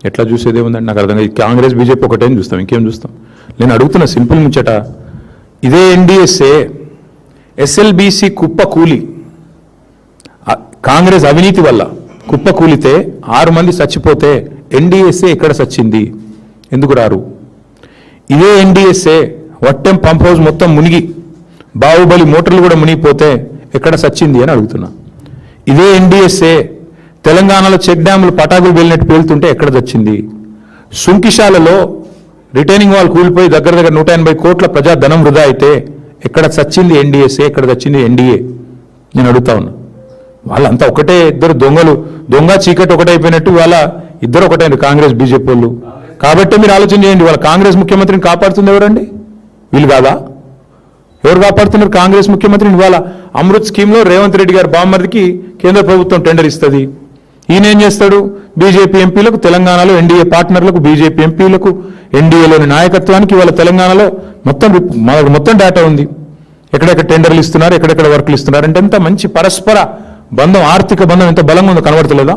ఎట్లా చూసేది ఏముందండి నాకు అర్థం కాదు. కాంగ్రెస్ బీజేపీ ఒకటేం చూస్తాం, ఇంకేం చూస్తాం? నేను అడుగుతున్న సింపుల్ ముచ్చట, ఇదే ఎన్డీఎస్ఏ ఎస్ఎల్బీసీ కుప్ప కూలి కాంగ్రెస్ అవినీతి వల్ల కుప్ప కూలితే 6 మంది చచ్చిపోతే ఎన్డీఎస్ఏ ఎక్కడ చచ్చింది? ఎందుకు రారు? ఇదే ఎన్డీఎస్ఏ వట్టెం పంప్ హౌస్ మొత్తం మునిగి బాహుబలి మోటార్లు కూడా మునిగిపోతే ఎక్కడ చచ్చింది అని అడుగుతున్నా. ఇదే ఎన్డీఎస్ఏ తెలంగాణలో చెక్ డ్యాములు పటాకులు వెళ్ళినట్టు పేలుతుంటే ఎక్కడ చచ్చింది? సుంకిశాలలో రిటైనింగ్ వాల్ కూలిపోయి దగ్గర 180 కోట్ల ప్రజాధనం వృధా అయితే ఎక్కడ చచ్చింది ఎన్డీఎస్ఏ? ఎక్కడ చచ్చింది ఎన్డీఏ? నేను అడుగుతా ఉన్నా. వాళ్ళంతా ఒకటే, ఇద్దరు దొంగలు, దొంగ చీకటి ఒకటైపోయినట్టు వాళ్ళ ఇద్దరు ఒకటైంది కాంగ్రెస్ బీజేపీ వాళ్ళు. కాబట్టి మీరు ఆలోచన చేయండి, వాళ్ళ కాంగ్రెస్ ముఖ్యమంత్రిని కాపాడుతుంది ఎవరండి? వీళ్ళు కాదా? ఎవరు కాపాడుతున్నారు కాంగ్రెస్ ముఖ్యమంత్రిని? ఇవాళ అమృత్ స్కీమ్లో రేవంత్ రెడ్డి గారి బామ్మర్దికి కేంద్ర ప్రభుత్వం టెండర్ ఇస్తుంది. ఈయన ఏం చేస్తాడు? బీజేపీ ఎంపీలకు, తెలంగాణలో ఎన్డీఏ పార్ట్నర్లకు, బీజేపీ ఎంపీలకు, ఎన్డీఏలోని నాయకత్వానికి ఇవాళ తెలంగాణలో మొత్తం డేటా ఉంది. ఎక్కడెక్కడ టెండర్లు ఇస్తున్నారు, ఎక్కడెక్కడ వర్కులు ఇస్తున్నారు అంటే ఎంత మంచి పరస్పర బంధం, ఆర్థిక బంధం ఎంత బలంగా ఉందో కనబడతలేదా?